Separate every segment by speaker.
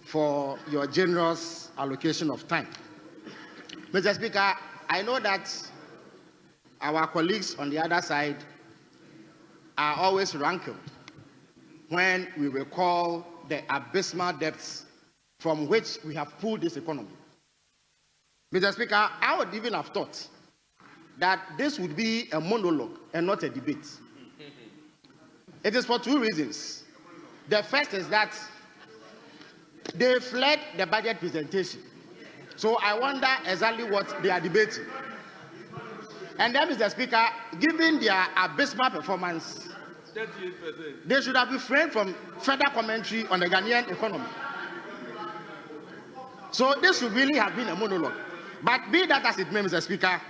Speaker 1: for your generous allocation of time. Mr. Speaker, I know that our colleagues on the other side are always rankled when we recall the abysmal depths from which we have pulled this economy. Mr. Speaker, I would even have thought that this would be a monologue and not a debate. It is for two reasons. The first is that they fled the budget presentation. So I wonder exactly what they are debating. And then, Mr. Speaker, given their abysmal performance, 38%. They should have refrained from further commentary on the Ghanaian economy. So this should really have been a monologue. But be that as it may, Mr. Speaker,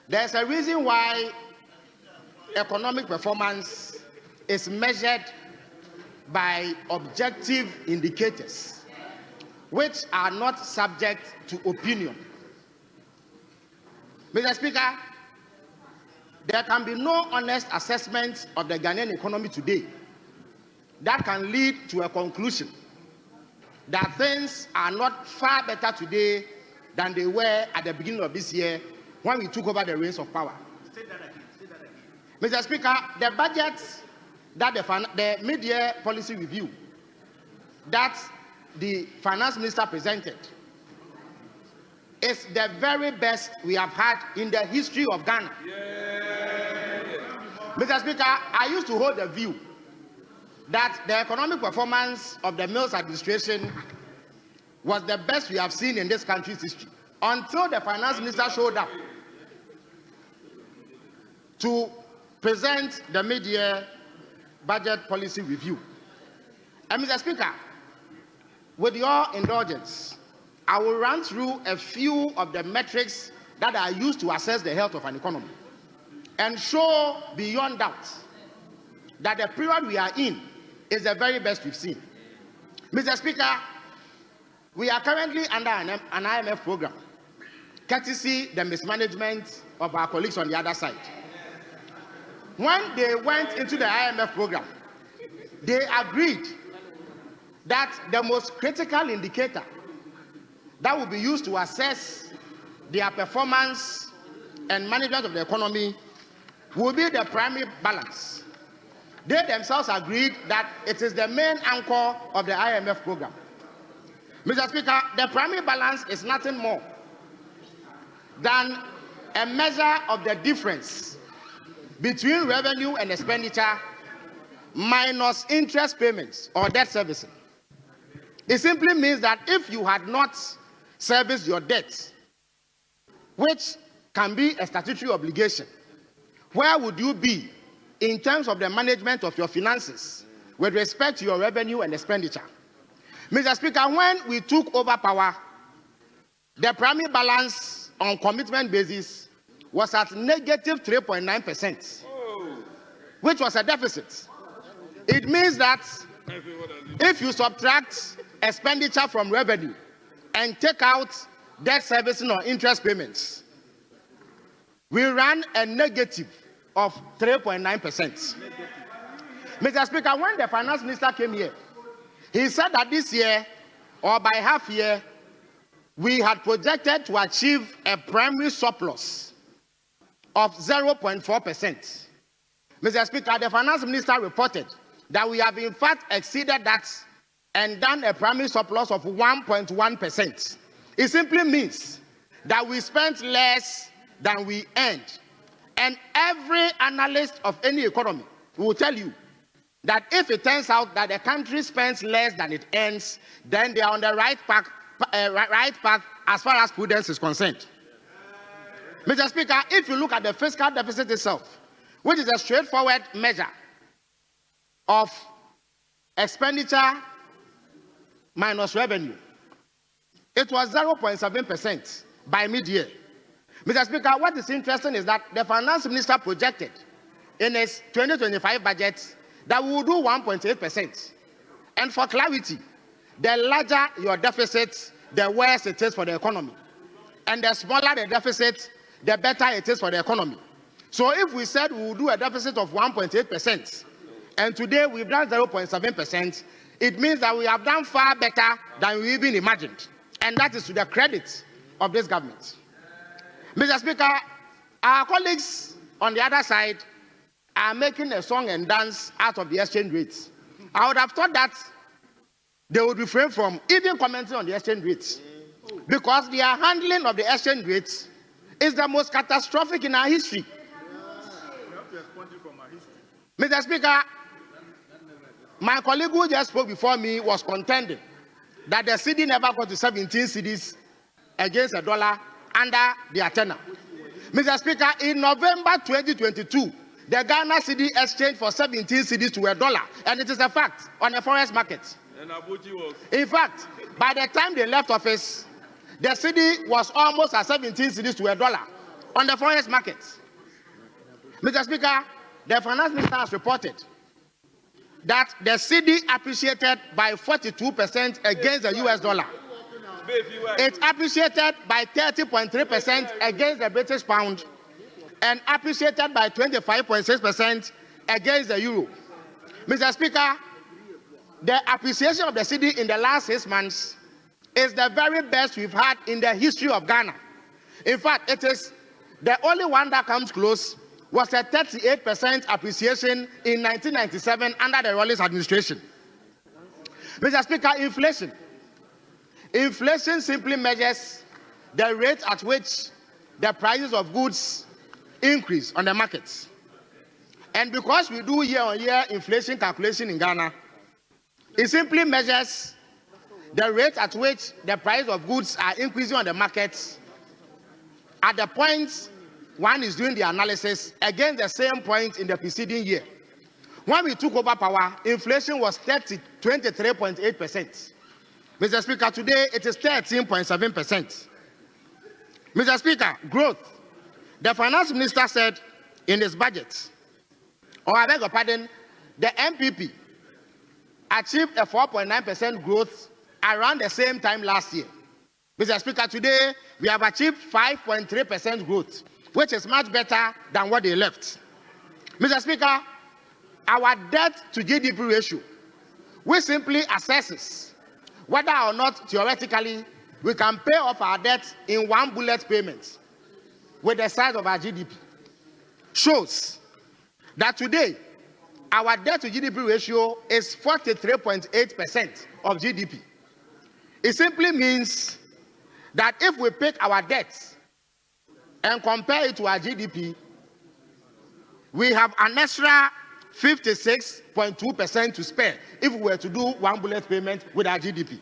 Speaker 1: there's a reason why economic performance is measured by objective indicators, which are not subject to opinion. Mr. Speaker, there can be no honest assessment of the Ghanaian economy today that can lead to a conclusion that things are not far better today than they were at the beginning of this year when we took over the reins of power. Say that again. Mr. Speaker, the budget that the mid-year policy review that the finance minister presented is the very best we have had in the history of Ghana. Yeah. Mr. Speaker, I used to hold the view that the economic performance of the Mills administration was the best we have seen in this country's history, until the finance minister showed up to present the mid-year budget policy review. And Mr. Speaker, with your indulgence, I will run through a few of the metrics that are used to assess the health of an economy and show beyond doubt that the period we are in is the very best we've seen. Mr. Speaker, we are currently under an IMF program, courtesy the mismanagement of our colleagues on the other side. When they went into the IMF program, they agreed that the most critical indicator that will be used to assess their performance and management of the economy will be the primary balance. They themselves agreed that it is the main anchor of the IMF program. Mr. Speaker, the primary balance is nothing more than a measure of the difference between revenue and expenditure minus interest payments or debt servicing. It simply means that if you had not serviced your debts, which can be a statutory obligation, where would you be in terms of the management of your finances with respect to your revenue and expenditure? Mr. Speaker, when we took over power, the primary balance on commitment basis was at negative 3.9%, which was a deficit. It means that if you subtract expenditure from revenue and take out debt servicing or interest payments, we ran a negative of 3.9%. Mr. Speaker, when the finance minister came here, he said that this year, or by half year, we had projected to achieve a primary surplus of 0.4%. Mr. Speaker, the finance minister reported that we have in fact exceeded that and done a primary surplus of 1.1%. It simply means that we spent less than we earned. And every analyst of any economy will tell you that if it turns out that the country spends less than it earns, then they are on the right path as far as prudence is concerned. Mr. Speaker, if you look at the fiscal deficit itself, which is a straightforward measure of expenditure minus revenue, it was 0.7% by mid-year. Mr. Speaker, what is interesting is that the finance minister projected in his 2025 budget that we will do 1.8%. And for clarity, the larger your deficit, the worse it is for the economy. And the smaller the deficit, the better it is for the economy. So if we said we will do a deficit of 1.8%, and today we've done 0.7%, it means that we have done far better than we even imagined. And that is to the credit of this government. Mr. Speaker, our colleagues on the other side are making a song and dance out of the exchange rates. I would have thought that they would refrain from even commenting on the exchange rates, because their handling of the exchange rates is the most catastrophic in our history. Mr. Speaker, my colleague who just spoke before me was contending that the cedi never got to 17 cedis against a dollar under the tenor. Mr. Speaker, in November 2022, the Ghana cedi exchanged for 17 cedis to $1, and it is a fact on the forex market. In fact, by the time they left office, the cedi was almost at 17 cedis to $1 on the forex market. Mr. Speaker, the finance minister has reported that the cedi appreciated by 42% against the US dollar. It appreciated by 30.3% against the British pound and appreciated by 25.6% against the euro. Mr. Speaker, the appreciation of the cedi in the last 6 months is the very best we've had in the history of Ghana. In fact, it is the only one that comes close was a 38% appreciation in 1997 under the Rawlings administration. Mr. Speaker, inflation. Inflation simply measures the rate at which the prices of goods increase on the markets. And because we do year-on-year inflation calculation in Ghana, it simply measures the rate at which the price of goods are increasing on the markets at the point one is doing the analysis against the same point in the preceding year. When we took over power, inflation was 23.8%. Mr. Speaker, today it is 13.7%. Mr. Speaker, growth. The finance minister said in his budget, or I beg your pardon, the NPP achieved a 4.9% growth around the same time last year. Mr. Speaker, today we have achieved 5.3% growth, which is much better than what they left. Mr. Speaker, our debt to GDP ratio, which simply assesses whether or not theoretically we can pay off our debt in one bullet payment with the size of our GDP, shows that today our debt to GDP ratio is 43.8% of GDP. It simply means that if we pick our debts and compare it to our GDP, we have an extra 56.2% to spare if we were to do one bullet payment with our GDP.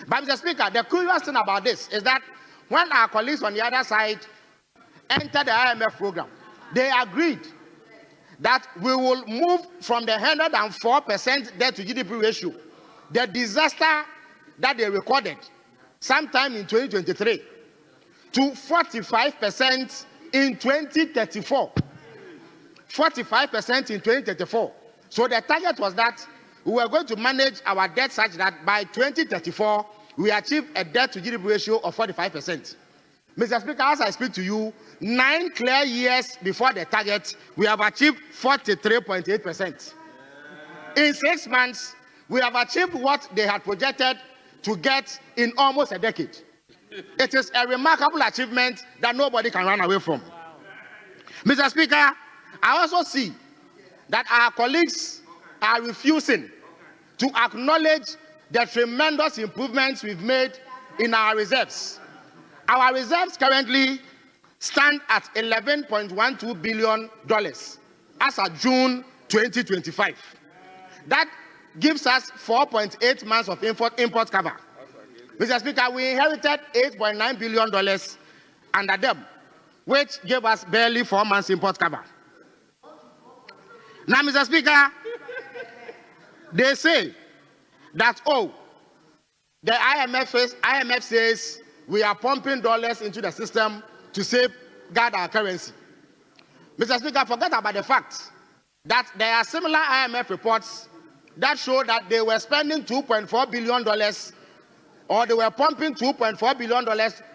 Speaker 1: But Mr. Speaker, the curious thing about this is that when our colleagues on the other side entered the IMF program, they agreed that we will move from the 104% debt to GDP ratio, the disaster that they recorded sometime in 2023, to 45% in 2034. 45% in 2034. So the target was that we were going to manage our debt such that by 2034, we achieve a debt to GDP ratio of 45%. Mr. Speaker, as I speak to you, 9 clear years before the target, we have achieved 43.8%. In 6 months, we have achieved what they had projected to get in almost a decade. It is a remarkable achievement that nobody can run away from. Mr. Speaker, I also see that our colleagues are refusing to acknowledge the tremendous improvements we've made in our reserves. Our reserves currently stand at $11.12 billion as of June 2025. That gives us 4.8 months of import cover. Mr. Speaker, we inherited $8.9 billion under them, which gave us barely 4 months import cover. Now, Mr. Speaker, they say that, oh, the IMF says we are pumping dollars into the system to safeguard our currency. Mr. Speaker, forget about the fact that there are similar IMF reports that show that they were spending $2.4 billion or they were pumping $2.4 billion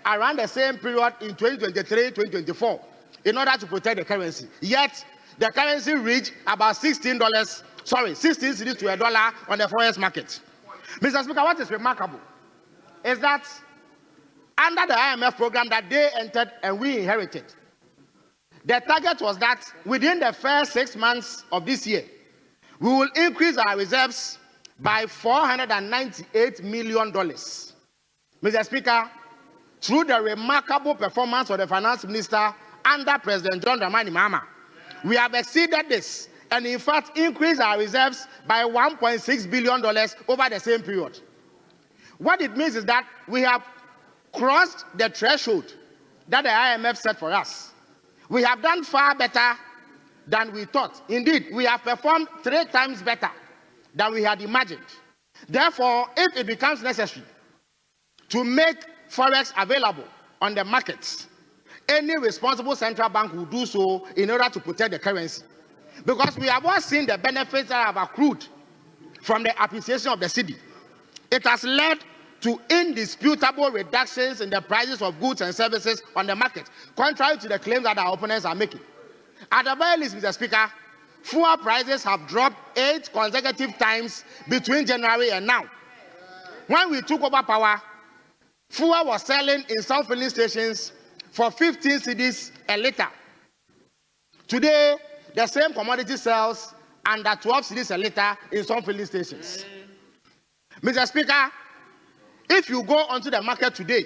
Speaker 1: around the same period in 2023-2024 in order to protect the currency. Yet, the currency reached about $16 Sorry, 16 cedis to $1 on the forex market. Mr. Speaker, what is remarkable is that under the IMF program that they entered and we inherited, the target was that within the first 6 months of this year, we will increase our reserves by $498 million. Mr. Speaker, through the remarkable performance of the finance minister under President John Dramani Mahama, we have exceeded this and in fact increased our reserves by $1.6 billion over the same period. What it means is that we have crossed the threshold that the IMF set for us. We have done far better than we thought. Indeed, we have performed 3 times better than we had imagined. Therefore, if it becomes necessary to make forex available on the markets, any responsible central bank will do so in order to protect the currency. Because we have all seen the benefits that have accrued from the appreciation of the cedi. It has led to indisputable reductions in the prices of goods and services on the market, contrary to the claims that our opponents are making. At the very least, Mr. Speaker, fuel prices have dropped 8 consecutive times between January and now. When we took over power, fuel was selling in some filling stations for 15 cedis a litre. Today, the same commodity sells under 12 cedis a litre in some filling stations. Mr. Speaker, if you go onto the market today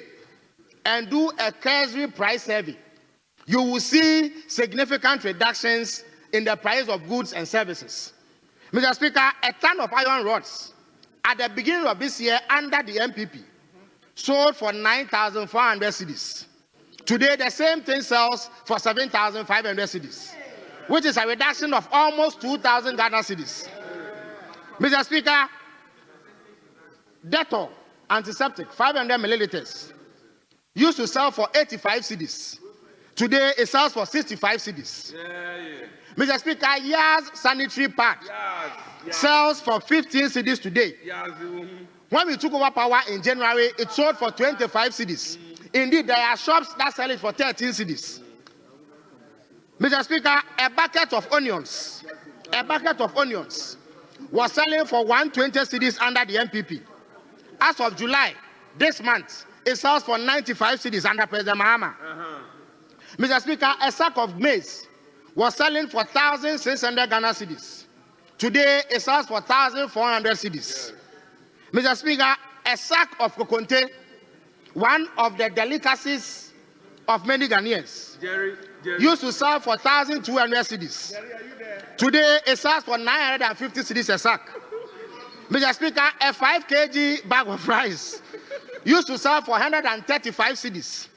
Speaker 1: and do a cursory price survey, you will see significant reductions in the price of goods and services. Mr. Speaker, a ton of iron rods at the beginning of this year under the NPP sold for 9,400 cedis. Today, the same thing sells for 7,500 cedis, which is a reduction of almost 2,000 Ghana cedis. Mr. Speaker, Dettol antiseptic, 500 milliliters, used to sell for 85 cedis. Today, it sells for 65 cedis. Mr. Speaker, Yaz sanitary pad sells for 15 cedis today. When we took over power in January, it sold for 25 cedis. Indeed, there are shops that sell it for 13 cedis. Mr. Speaker, a bucket of onions was selling for 120 cedis under the NPP. As of July, this month, it sells for 95 cedis under President Mahama. Mr. Speaker, a sack of maize was selling for 1,600 Ghana cedis. Today, it sells for 1,400 cedis. Mr. Speaker, a sack of kokonte, one of the delicacies of many Ghanaians, used to sell for 1,200 cedis. Today, it sells for 950 cedis a sack. Mr. Speaker, a 5 kg bag of rice used to sell for 135 cedis.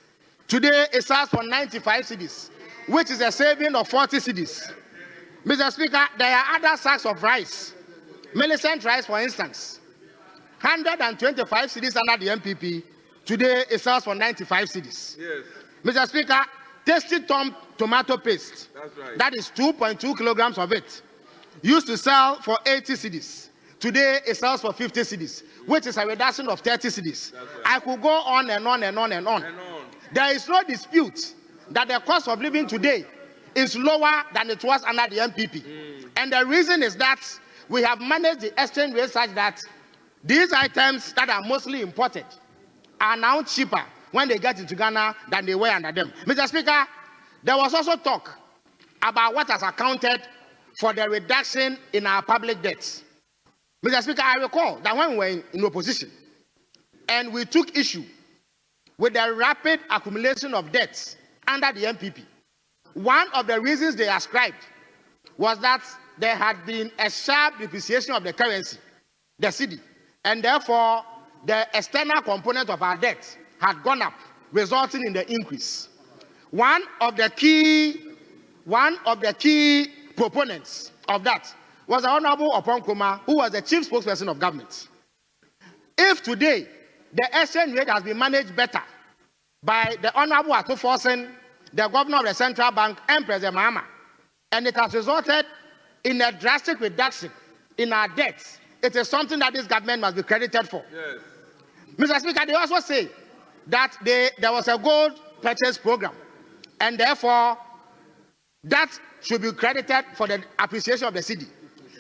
Speaker 1: Today, it sells for 95 cedis, which is a saving of 40 cedis. Mr. Speaker, there are other sacks of rice. Millicent rice, for instance, 125 cedis under the NPP. Today, it sells for 95 cedis. Yes. Mr. Speaker, Tasty Tom tomato paste, that is 2.2 kilograms of it, used to sell for 80 cedis. Today, it sells for 50 cedis, which is a reduction of 30 cedis. I could go on and on and on and on. There is no dispute that the cost of living today is lower than it was under the NPP. And the reason is that we have managed the exchange rate such that these items that are mostly imported are now cheaper when they get into Ghana than they were under them. Mr. Speaker, there was also talk about what has accounted for the reduction in our public debts. Mr. Speaker, I recall that when we were in opposition and we took issue with the rapid accumulation of debts under the NPP, one of the reasons they ascribed was that there had been a sharp depreciation of the currency, the cedi, and therefore the external component of our debt had gone up, resulting in the increase. One of the key proponents of that was the Honorable Oponkroma, who was the chief spokesperson of government. If today the exchange rate has been managed better by the Honorable Atuforsen, the governor of the central bank, and President Mahama, and it has resulted in a drastic reduction in our debts, it is something that this government must be credited for. Yes. Mr. Speaker, they also say that there was a gold purchase program, and therefore that should be credited for the appreciation of the cedi.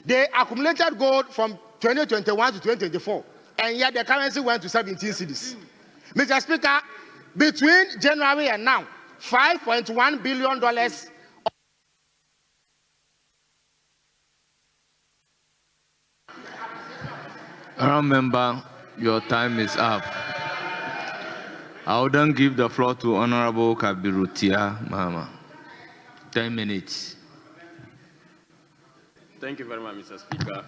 Speaker 1: They accumulated gold from 2021 to 2024, and yet the currency went to 17 cedis. Mr. Speaker, between January and now, $5.1 billion.
Speaker 2: Member, your time is up. I will then give the floor to Honorable Kabirutia Mahama. 10 minutes.
Speaker 3: Thank you very much, Mr. Speaker.